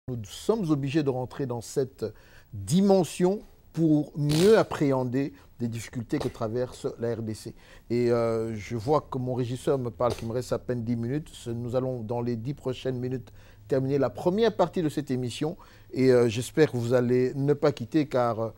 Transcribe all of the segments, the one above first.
Nous sommes obligés de rentrer dans cette dimension pour mieux appréhender des difficultés que traverse la RDC. Et je vois que mon régisseur me parle qu'il me reste à peine 10 minutes. Nous allons, dans les 10 prochaines minutes, terminer la première partie de cette émission. Et j'espère que vous allez ne pas quitter, car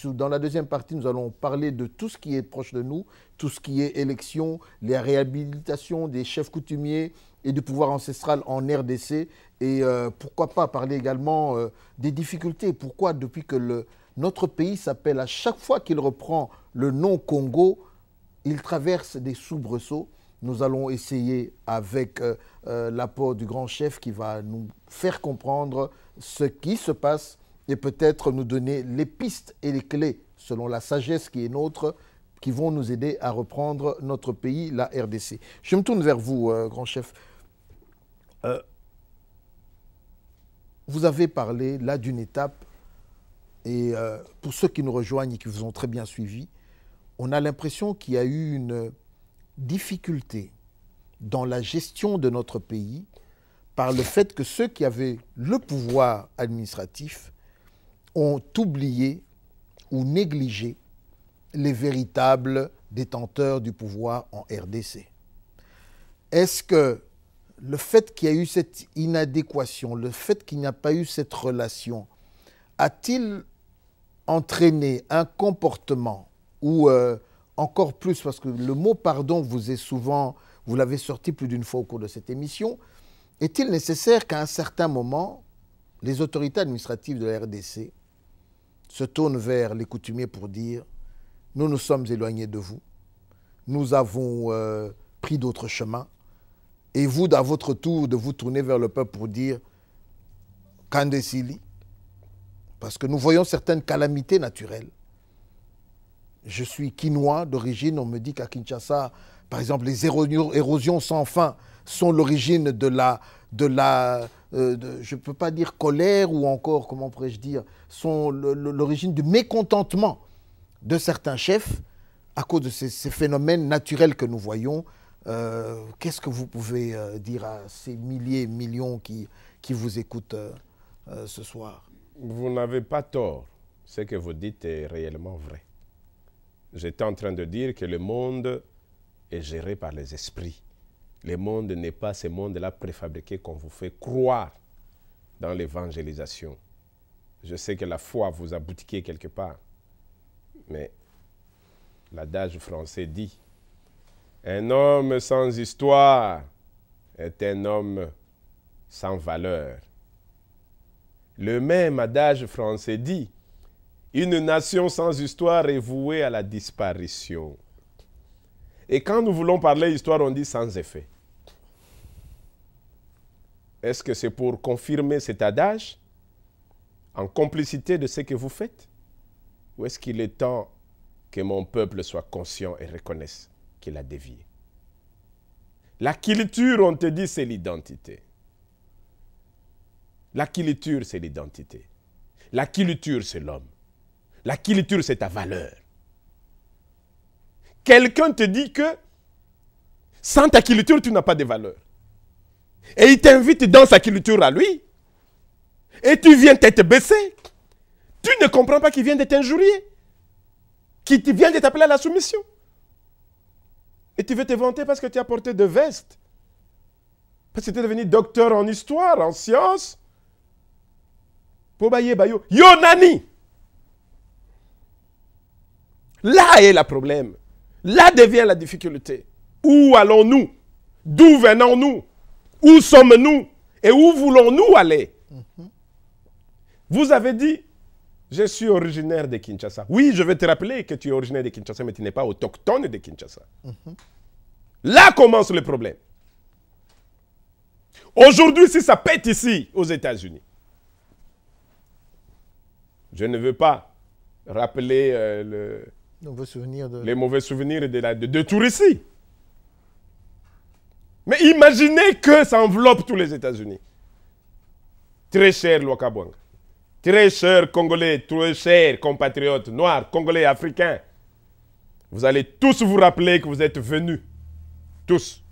dans la deuxième partie, nous allons parler de tout ce qui est proche de nous, tout ce qui est élection, les réhabilitations des chefs coutumiers et du pouvoir ancestral en RDC. Et pourquoi pas parler également des difficultés. Pourquoi, depuis que notre pays s'appelle, à chaque fois qu'il reprend le nom Congo, il traverse des soubresauts. Nous allons essayer, avec l'apport du grand chef, qui va nous faire comprendre ce qui se passe et peut-être nous donner les pistes et les clés, selon la sagesse qui est nôtre, qui vont nous aider à reprendre notre pays, la RDC. Je me tourne vers vous, grand chef. Vous avez parlé là d'une étape, et pour ceux qui nous rejoignent et qui vous ont très bien suivis, on a l'impression qu'il y a eu une difficulté dans la gestion de notre pays par le fait que ceux qui avaient le pouvoir administratif ont oublié ou négligé les véritables détenteurs du pouvoir en RDC. Est-ce que le fait qu'il y a eu cette inadéquation, le fait qu'il n'y a pas eu cette relation, a-t-il entraîné un comportement ou encore plus, parce que le mot pardon vous est souvent, vous l'avez sorti plus d'une fois au cours de cette émission, est-il nécessaire qu'à un certain moment, les autorités administratives de la RDC se tournent vers les coutumiers pour dire « Nous nous sommes éloignés de vous, nous avons pris d'autres chemins, et vous, à votre tour, de vous tourner vers le peuple pour dire « Kandesili », parce que nous voyons certaines calamités naturelles. Je suis quinois d'origine, on me dit qu'à Kinshasa, par exemple, les érosions sans fin sont l'origine de je ne peux pas dire colère ou encore, comment pourrais-je dire, sont l'origine du mécontentement de certains chefs à cause de ces phénomènes naturels que nous voyons. Qu'est-ce que vous pouvez dire à ces milliers, millions qui vous écoutent ce soir? Vous n'avez pas tort. Ce que vous dites est réellement vrai. J'étais en train de dire que le monde est géré par les esprits. Le monde n'est pas ce monde-là préfabriqué qu'on vous fait croire dans l'évangélisation. Je sais que la foi vous a boutiqué quelque part, mais l'adage français dit « Un homme sans histoire est un homme sans valeur ». Le même adage français dit « Une nation sans histoire est vouée à la disparition ». Et quand nous voulons parler histoire, on dit sans effet. Est-ce que c'est pour confirmer cet adage en complicité de ce que vous faites? Ou est-ce qu'il est temps que mon peuple soit conscient et reconnaisse qu'il a dévié? La culture, on te dit, c'est l'identité. La culture, c'est l'identité. La culture, c'est l'homme. La culture, c'est ta valeur. Quelqu'un te dit que sans ta culture, tu n'as pas de valeur. Et il t'invite dans sa culture à lui. Et tu viens tête baissée. Tu ne comprends pas qu'il vient de t'injurier. Qu'il vient de t'appeler à la soumission. Et tu veux te vanter parce que tu as porté de veste. Parce que tu es devenu docteur en histoire, en sciences. Pobaye Bayo. Yonani. Là est le problème. Là devient la difficulté. Où allons-nous? D'où venons-nous? Où sommes-nous? Et où voulons-nous aller? Vous avez dit, je suis originaire de Kinshasa. Oui, je vais te rappeler que tu es originaire de Kinshasa, mais tu n'es pas autochtone de Kinshasa. Là commence le problème. Aujourd'hui, si ça pète ici, aux États-Unis, je ne veux pas rappeler les mauvais souvenirs de tout ici. Mais imaginez que ça enveloppe tous les États-Unis. Très cher Lwakabwanga, très cher Congolais, très cher compatriotes noirs, Congolais, Africains. Vous allez tous vous rappeler que vous êtes venus. Tous.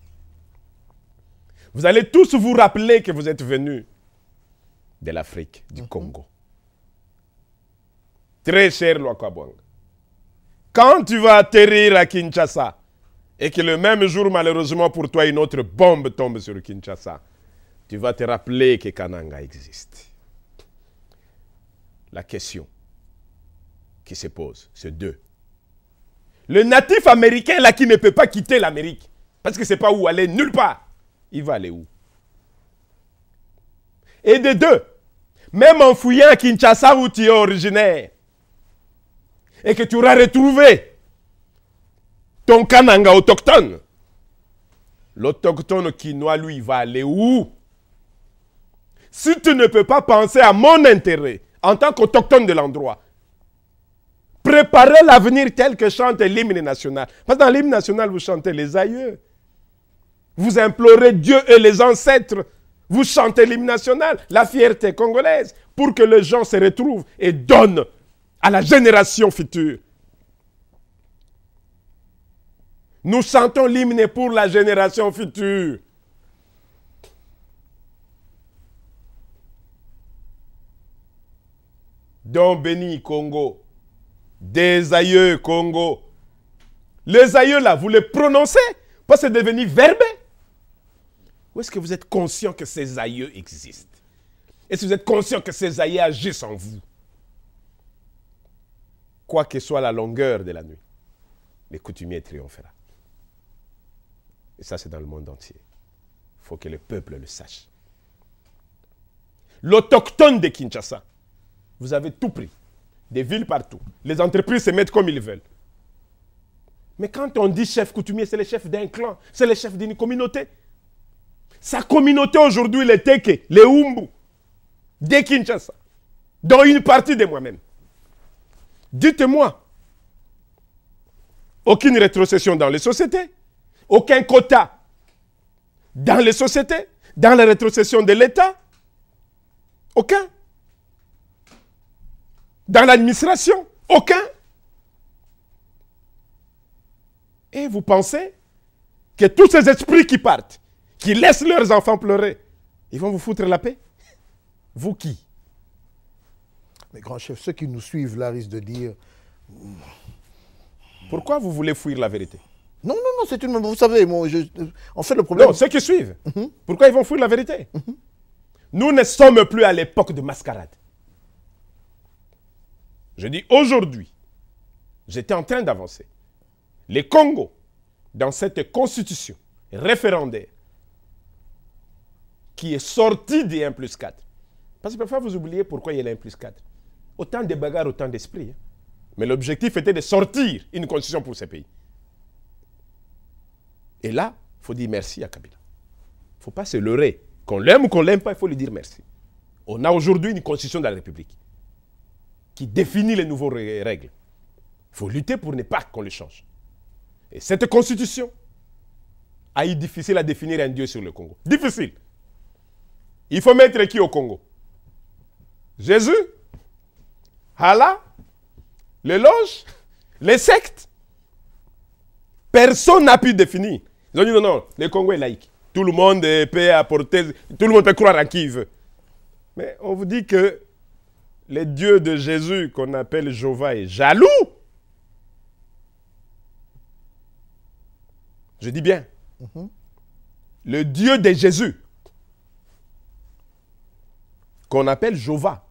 Vous allez tous vous rappeler que vous êtes venus de l'Afrique, du Congo. Très cher Lwakabwanga. Quand tu vas atterrir à Kinshasa, et que le même jour, malheureusement pour toi, une autre bombe tombe sur Kinshasa, tu vas te rappeler que Kananga existe. La question qui se pose, c'est deux. Le natif américain, là, qui ne peut pas quitter l'Amérique, parce que c'est pas où aller, nulle part, il va aller où? Et de deux, même en fouillant à Kinshasa où tu es originaire, et que tu auras retrouvé ton Kananga autochtone, l'autochtone quinois, lui, va aller où? Si tu ne peux pas penser à mon intérêt en tant qu'autochtone de l'endroit, préparez l'avenir tel que chante l'hymne national. Parce que dans l'hymne national, vous chantez les aïeux. Vous implorez Dieu et les ancêtres. Vous chantez l'hymne national, la fierté congolaise, pour que les gens se retrouvent et donnent à la génération future. Nous chantons l'hymne pour la génération future. Don béni Congo, des aïeux Congo. Les aïeux là, vous les prononcez parce que c'est devenu verbe. Ou est-ce que vous êtes conscient que ces aïeux existent? Est-ce que vous êtes conscient que ces aïeux agissent en vous? Quoi que soit la longueur de la nuit, le coutumier triomphera. Et ça, c'est dans le monde entier. Il faut que le peuple le sache. L'autochtone de Kinshasa, vous avez tout pris. Des villes partout. Les entreprises se mettent comme ils veulent. Mais quand on dit chef coutumier, c'est le chef d'un clan, c'est le chef d'une communauté. Sa communauté aujourd'hui, les Teke, les Umbu, de Kinshasa, dont une partie de moi-même. Dites-moi, aucune rétrocession dans les sociétés, aucun quota dans les sociétés, dans la rétrocession de l'État, aucun. Dans l'administration, aucun. Et vous pensez que tous ces esprits qui partent, qui laissent leurs enfants pleurer, ils vont vous foutre la paix? Vous qui? Mais grand chef, ceux qui nous suivent là risquent de dire... Pourquoi vous voulez fuir la vérité? Non, non, non, c'est une... Vous savez, moi, en fait, le problème... Non, ceux qui suivent. Pourquoi ils vont fuir la vérité? Nous ne sommes plus à l'époque de mascarade. Je dis aujourd'hui, j'étais en train d'avancer. Les Congo, dans cette constitution référendaire, qui est sortie des 1+4. Parce que parfois vous oubliez pourquoi il y a les 1+4. Autant de bagarres, autant d'esprit. Hein. Mais l'objectif était de sortir une constitution pour ces pays. Et là, il faut dire merci à Kabila. Il ne faut pas se leurrer. Qu'on l'aime ou qu'on ne l'aime pas, il faut lui dire merci. On a aujourd'hui une constitution de la République qui définit les nouvelles règles. Il faut lutter pour ne pas qu'on les change. Et cette constitution a eu difficile à définir un Dieu sur le Congo. Difficile. Il faut mettre qui au Congo? Jésus? Allah? Les loges? Les sectes? Personne n'a pu définir. Ils ont dit non, non, le Congo est laïque. Tout le monde peut apporter, tout le monde peut croire en qui il veut. Mais on vous dit que le Dieu de Jésus, qu'on appelle Jéhovah, est jaloux. Je dis bien. Le Dieu de Jésus, qu'on appelle Jéhovah,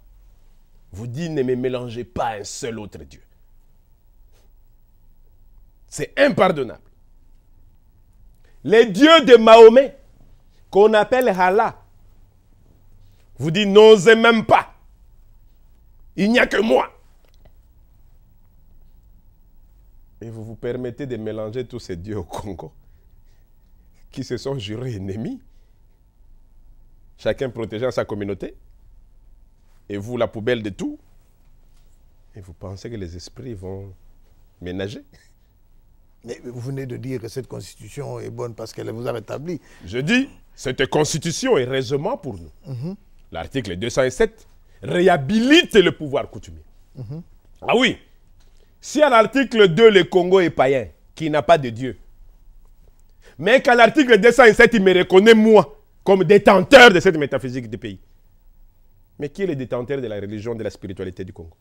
vous dit ne me mélangez pas un seul autre Dieu. C'est impardonnable. Les dieux de Mahomet, qu'on appelle Allah, vous dit n'osez même pas. Il n'y a que moi. Et vous vous permettez de mélanger tous ces dieux au Congo, qui se sont jurés ennemis, chacun protégeant sa communauté, et vous la poubelle de tout, et vous pensez que les esprits vont ménager? Mais vous venez de dire que cette constitution est bonne parce qu'elle vous a rétabli. Je dis, cette constitution est raisonnement pour nous. L'article 207 réhabilite le pouvoir coutumier. Ah oui, si à l'article 2, le Congo est païen, qui n'a pas de Dieu, mais qu'à l'article 207, il me reconnaît moi comme détenteur de cette métaphysique du pays, Mais qui est le détenteur de la religion, de la spiritualité du Congo?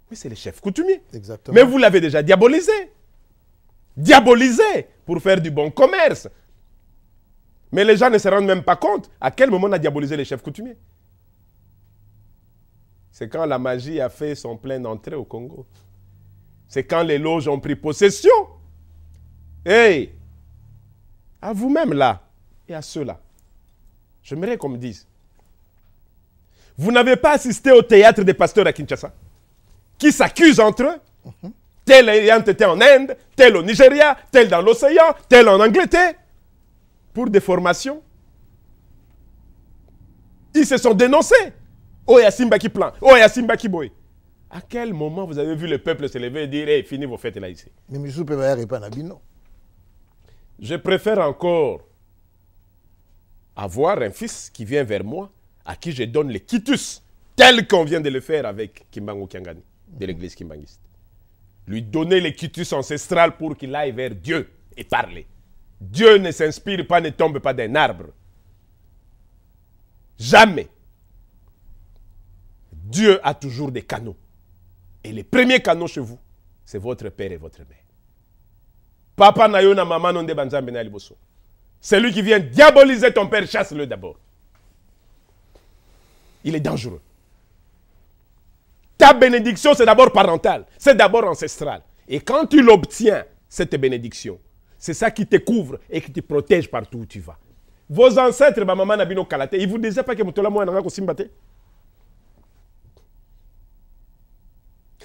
Mais c'est les chefs coutumiers. Exactement. Mais vous l'avez déjà diabolisé. Diabolisé pour faire du bon commerce. Mais les gens ne se rendent même pas compte à quel moment on a diabolisé les chefs coutumiers. C'est quand la magie a fait son plein entrée au Congo. C'est quand les loges ont pris possession. Hey, à vous-même là et à ceux-là, j'aimerais qu'on me dise, vous n'avez pas assisté au théâtre des pasteurs à Kinshasa qui s'accusent entre eux, tel ayant été en Inde, tel au Nigeria, tel dans l'océan, tel en Angleterre, pour des formations. Ils se sont dénoncés. Oh, il y a Simba qui plante. Oh, il y a Simba qui boit. À quel moment vous avez vu le peuple se lever et dire, hey, fini vos fêtes là ici? Mais M. Pébaïa n'est pas Nabino. Je préfère encore avoir un fils qui vient vers moi, à qui je donne les quitus, tel qu'on vient de le faire avec Kimbangu Kiangani, de l'église kimbangiste. Lui donner les quitus ancestrales pour qu'il aille vers Dieu et parler. Dieu ne s'inspire pas, ne tombe pas d'un arbre. Jamais. Dieu a toujours des canaux. Et les premiers canaux chez vous, c'est votre père et votre mère. Papa Nayona, maman non de banzambe na liboso. Celui qui vient diaboliser ton père, chasse-le d'abord. Il est dangereux. Ta bénédiction, c'est d'abord parentale, c'est d'abord ancestral. Et quand tu l'obtiens, cette bénédiction, c'est ça qui te couvre et qui te protège partout où tu vas. Vos ancêtres, ma maman Nabino Kalate, ils ne vous disaient pas que Mutola Mouana Nanga Kosimbate.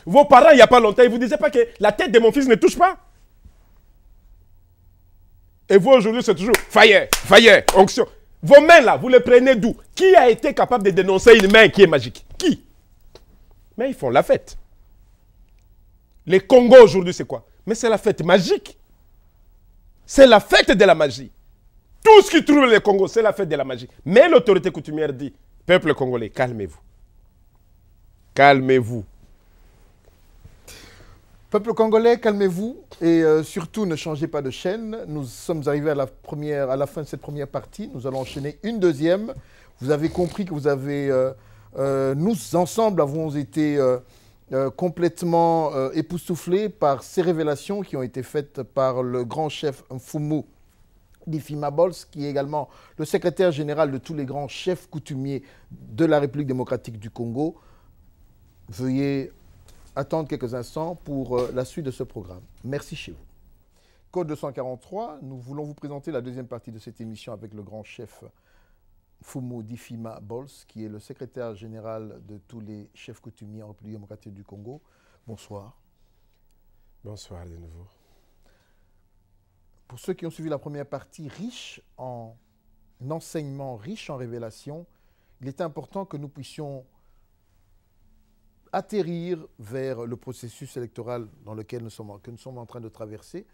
Vos parents, il n'y a pas longtemps, ils ne vous disaient pas que la tête de mon fils ne touche pas. Et vous, aujourd'hui, c'est toujours fire, onction. Vos mains là, vous les prenez d'où? Qui a été capable de dénoncer une main qui est magique? Qui? Mais ils font la fête. Les Congo aujourd'hui, c'est quoi? Mais c'est la fête magique. C'est la fête de la magie. Tout ce qui trouve les Congo, c'est la fête de la magie. Mais l'autorité coutumière dit, peuple congolais, calmez-vous. Calmez-vous. Peuple congolais, calmez-vous et surtout ne changez pas de chaîne. Nous sommes arrivés à la fin de cette première partie. Nous allons enchaîner une deuxième. Vous avez compris que vous avez, nous ensemble avons été complètement époustouflés par ces révélations qui ont été faites par le grand chef Mfumu Difima Bols, qui est également le secrétaire général de tous les grands chefs coutumiers de la République démocratique du Congo. Veuillez attendre quelques instants pour la suite de ce programme. Merci chez vous. Code 243, nous voulons vous présenter la deuxième partie de cette émission avec le grand chef Mfumu Difima Bols, qui est le secrétaire général de tous les chefs coutumiers en République démocratique du Congo. Bonsoir. Bonsoir de nouveau. Pour ceux qui ont suivi la première partie, riche en enseignements, riche en révélations, il est important que nous puissions atterrir vers le processus électoral dans lequel nous sommes en train de traverser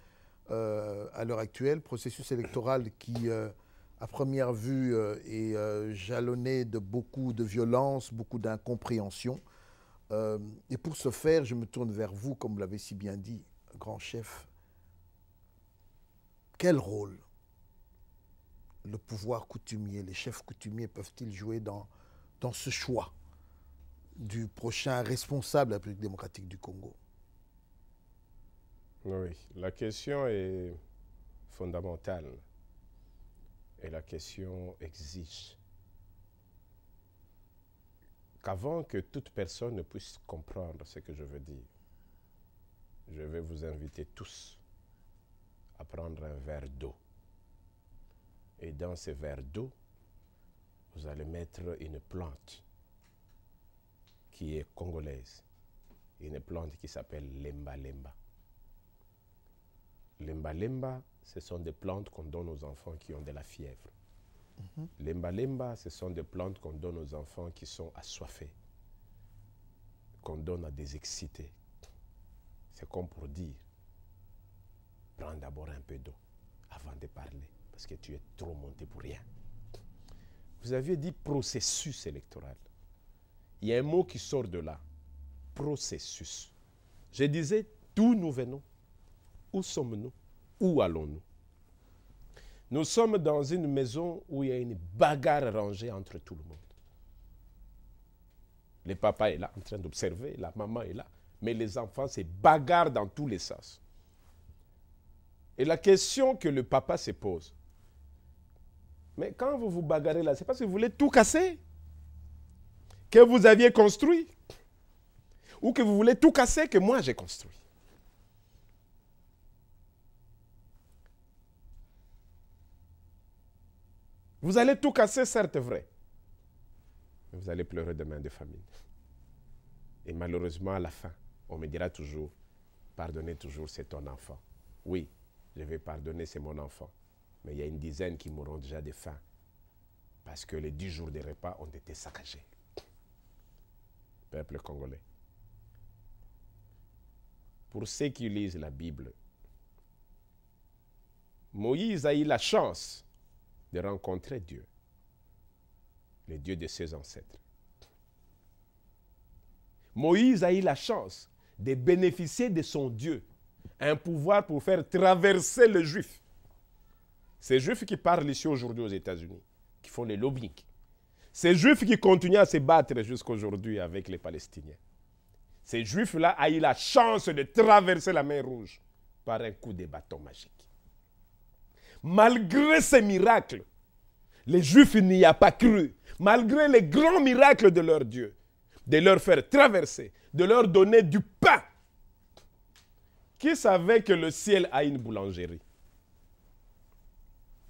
à l'heure actuelle. Processus électoral qui, à première vue, est jalonné de beaucoup de violence, beaucoup d'incompréhension. Et pour ce faire, je me tourne vers vous, comme vous l'avez si bien dit, grand chef. Quel rôle le pouvoir coutumier, les chefs coutumiers peuvent-ils jouer dans ce choix du prochain responsable de la République démocratique du Congo? Oui, la question est fondamentale et la question exige qu'avant que toute personne ne puisse comprendre ce que je veux dire, je vais vous inviter tous à prendre un verre d'eau. Et dans ce verre d'eau, vous allez mettre une plante qui est congolaise, une plante qui s'appelle l'emba lemba. L'emba lemba, ce sont des plantes qu'on donne aux enfants qui ont de la fièvre. L'emba lemba, ce sont des plantes qu'on donne aux enfants qui sont assoiffés, qu'on donne à des excités. C'est comme pour dire, prends d'abord un peu d'eau avant de parler, parce que tu es trop monté pour rien. Vous aviez dit processus électoral. Il y a un mot qui sort de là, processus. Je disais, d'où nous venons? Où sommes-nous? Où allons-nous? Nous sommes dans une maison où il y a une bagarre rangée entre tout le monde. Le papa est là en train d'observer, la maman est là. Mais les enfants se bagarrent dans tous les sens. Et la question que le papa se pose, mais quand vous vous bagarrez là, c'est parce que vous voulez tout casser que vous aviez construit. Ou que vous voulez tout casser que moi j'ai construit. Vous allez tout casser, certes vrai. Mais vous allez pleurer demain de famine. Et malheureusement, à la fin, on me dira toujours, pardonnez toujours, c'est ton enfant. Oui, je vais pardonner, c'est mon enfant. Mais il y a une dizaine qui mourront déjà de faim. Parce que les 10 jours de repas ont été saccagés. Peuple congolais. Pour ceux qui lisent la Bible, Moïse a eu la chance de rencontrer Dieu, le Dieu de ses ancêtres. Moïse a eu la chance de bénéficier de son Dieu, un pouvoir pour faire traverser les Juifs. Ces Juifs qui parlent ici aujourd'hui aux États-Unis, qui font les lobbying. Ces Juifs qui continuent à se battre jusqu'à aujourd'hui avec les Palestiniens. Ces Juifs-là ont eu la chance de traverser la mer Rouge par un coup de bâton magique. Malgré ces miracles, les Juifs n'y ont pas cru. Malgré les grands miracles de leur Dieu, de leur faire traverser, de leur donner du pain. Qui savait que le ciel a une boulangerie?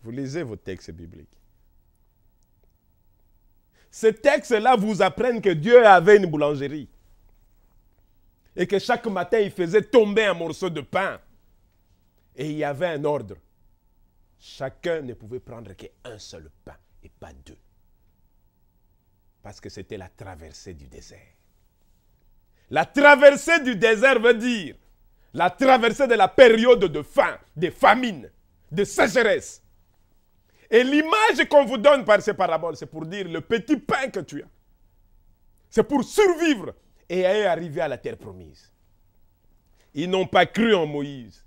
Vous lisez vos textes bibliques. Ces textes-là vous apprennent que Dieu avait une boulangerie. Et que chaque matin, il faisait tomber un morceau de pain. Et il y avait un ordre. Chacun ne pouvait prendre qu'un seul pain et pas 2. Parce que c'était la traversée du désert. La traversée du désert veut dire la traversée de la période de faim, de famine, de sécheresse. Et l'image qu'on vous donne par ces paraboles, c'est pour dire le petit pain que tu as. C'est pour survivre et arriver à la terre promise. Ils n'ont pas cru en Moïse.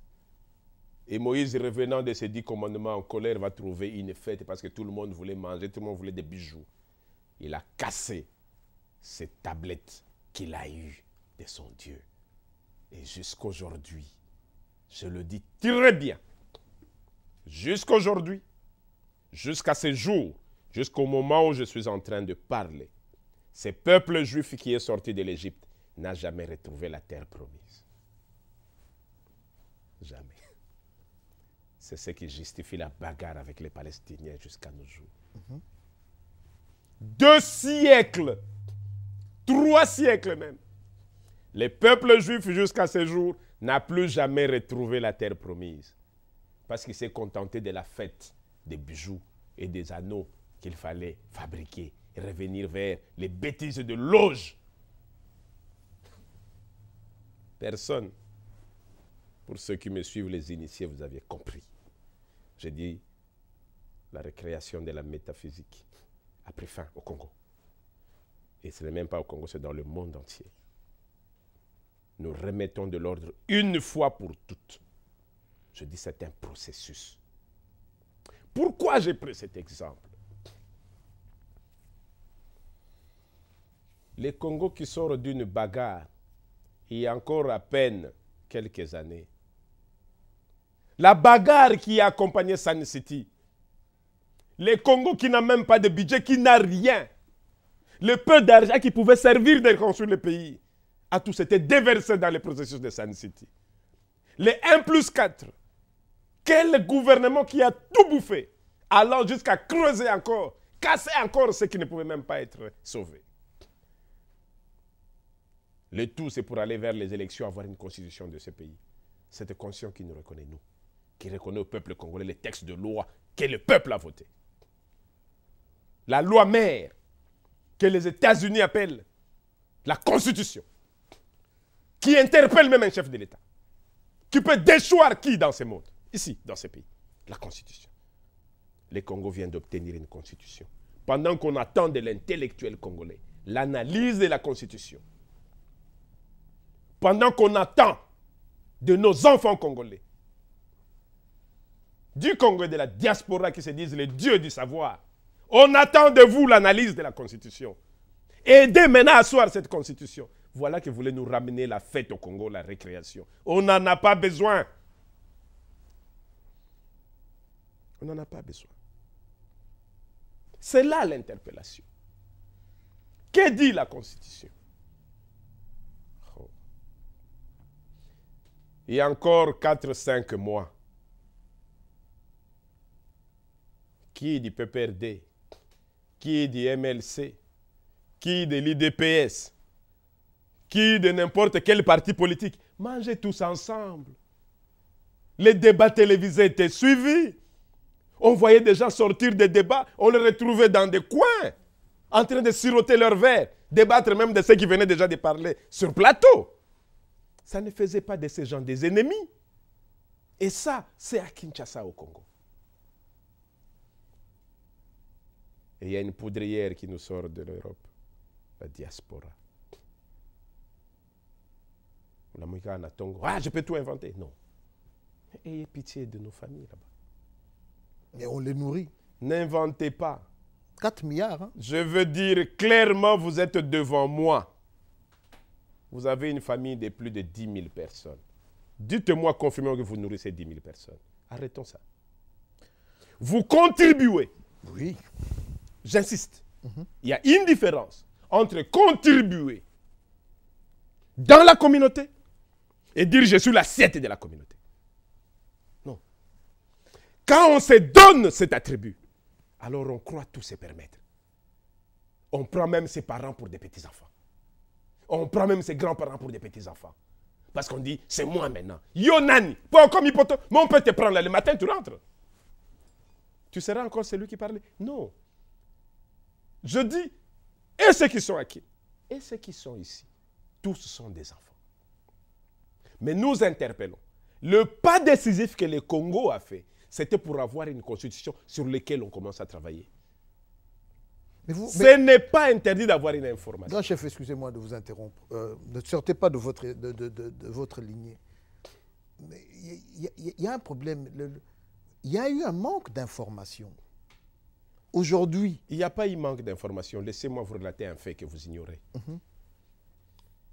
Et Moïse, revenant de ses 10 commandements en colère, va trouver une fête parce que tout le monde voulait manger, tout le monde voulait des bijoux. Il a cassé cette tablette qu'il a eue de son Dieu. Et jusqu'aujourd'hui, je le dis très bien, jusqu'aujourd'hui, jusqu'à ce jour, jusqu'au moment où je suis en train de parler, ce peuple juif qui est sorti de l'Égypte n'a jamais retrouvé la terre promise. Jamais. C'est ce qui justifie la bagarre avec les Palestiniens jusqu'à nos jours. 2 siècles, 3 siècles même, les peuples juifs jusqu'à ce jour n'a plus jamais retrouvé la terre promise. Parce qu'il s'est contenté de la fête des bijoux et des anneaux qu'il fallait fabriquer et revenir vers les bêtises de loge. Personne. Pour ceux qui me suivent, les initiés, vous aviez compris. J'ai dit la récréation de la métaphysique a pris fin au Congo. Et ce n'est même pas au Congo, c'est dans le monde entier. Nous remettons de l'ordre une fois pour toutes. Je dis c'est un processus. Pourquoi j'ai pris cet exemple? Le Congo qui sort d'une bagarre il y a encore à peine quelques années. La bagarre qui a accompagné Sun City. Le Congo qui n'a même pas de budget, qui n'a rien. Le peu d'argent qui pouvait servir de reconstruire le pays a tous été déversé dans le processus de Sun City. Les 1+4. Quel gouvernement qui a tout bouffé, allant jusqu'à creuser encore, casser encore ce qui ne pouvait même pas être sauvé. Le tout, c'est pour aller vers les élections, avoir une constitution de ce pays. Cette constitution qui nous reconnaît, nous, qui reconnaît au peuple congolais les textes de loi que le peuple a voté. La loi mère, que les États-Unis appellent la Constitution, qui interpelle même un chef de l'État, qui peut déchoir qui dans ce monde, ici, dans ce pays, la Constitution. Le Congo vient d'obtenir une Constitution. Pendant qu'on attend de l'intellectuel congolais l'analyse de la Constitution, pendant qu'on attend de nos enfants congolais, du Congo et de la diaspora qui se disent les dieux du savoir, on attend de vous l'analyse de la Constitution. Aidez maintenant à asseoir cette constitution. Voilà que vous voulez nous ramener la fête au Congo, la récréation. On n'en a pas besoin. On n'en a pas besoin. C'est là l'interpellation. Que dit la Constitution? Oh. Il y a encore 4-5 mois. Qui dit PPRD? Qui dit MLC? Qui de l'IDPS? Qui de n'importe quel parti politique? Mangez tous ensemble. Les débats télévisés étaient suivis. On voyait des gens sortir des débats, on les retrouvait dans des coins, en train de siroter leur verre, débattre même de ceux qui venaient déjà de parler sur plateau. Ça ne faisait pas de ces gens des ennemis. Et ça, c'est à Kinshasa, au Congo. Et il y a une poudrière qui nous sort de l'Europe, la diaspora. Ah, je peux tout inventer. Non. Ayez pitié de nos familles là-bas. Et on les nourrit. N'inventez pas. 4 milliards. Hein? Je veux dire clairement, vous êtes devant moi. Vous avez une famille de plus de 10 000 personnes. Dites-moi, confirmez que vous nourrissez 10 000 personnes. Arrêtons ça. Vous contribuez. Oui. J'insiste. Il y a une différence entre contribuer dans la communauté et dire je suis l'assiette de la communauté. Non. Quand on se donne cet attribut, alors on croit tout se permettre. On prend même ses parents pour des petits-enfants. On prend même ses grands-parents pour des petits-enfants. Parce qu'on dit, c'est moi maintenant. Yonani, pas comme hypothèse, mais on peut te prendre là le matin, tu rentres. Tu seras encore celui qui parlait? Non. Je dis, et ceux qui sont acquis, et ceux qui sont ici, tous sont des enfants. Mais nous interpellons. Le pas décisif que le Congo a fait, c'était pour avoir une constitution sur laquelle on commence à travailler. Ce n'est pas interdit d'avoir une information. Non, chef, excusez-moi de vous interrompre. Ne sortez pas de votre lignée. Il y a un problème. Il y a eu un manque d'information. Aujourd'hui. Il n'y a pas eu manque d'information. Laissez-moi vous relater un fait que vous ignorez.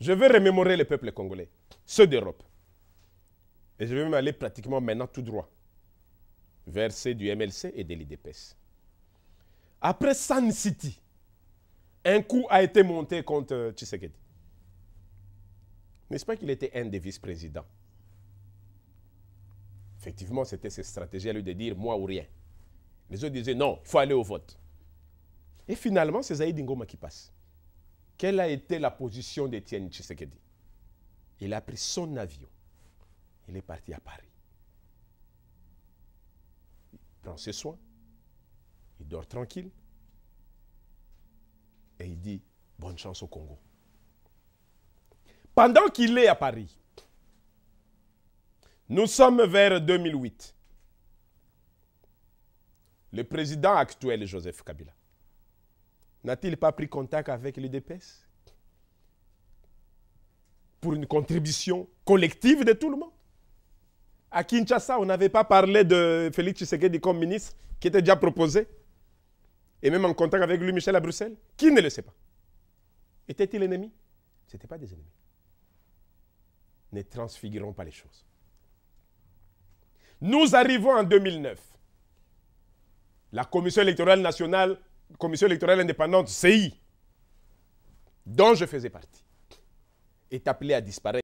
Je vais remémorer les peuples congolais, ceux d'Europe. Et je vais même aller pratiquement maintenant tout droit vers ceux du MLC et de l'IDPS. Après Sun City, un coup a été monté contre Tshisekedi. N'est-ce pas qu'il était un des vice-présidents? Effectivement, c'était cette stratégie à lui de dire moi ou rien. Les autres disaient non, il faut aller au vote. Et finalement, c'est Zaïd Ngoma qui passe. Quelle a été la position d'Étienne Tshisekedi? Il a pris son avion. Il est parti à Paris. Il prend ses soins. Il dort tranquille. Et il dit, bonne chance au Congo. Pendant qu'il est à Paris, nous sommes vers 2008. Le président actuel, Joseph Kabila, n'a-t-il pas pris contact avec l'UDPS pour une contribution collective de tout le monde? À Kinshasa, on n'avait pas parlé de Félix Tshisekedi comme ministre qui était déjà proposé. Et même en contact avec lui, Michel, à Bruxelles. Qui ne le sait pas? Était-il ennemi? Ce n'était pas des ennemis. Ne transfigurons pas les choses. Nous arrivons en 2009. La Commission électorale nationale, Commission électorale indépendante, CI, dont je faisais partie, est appelée à disparaître.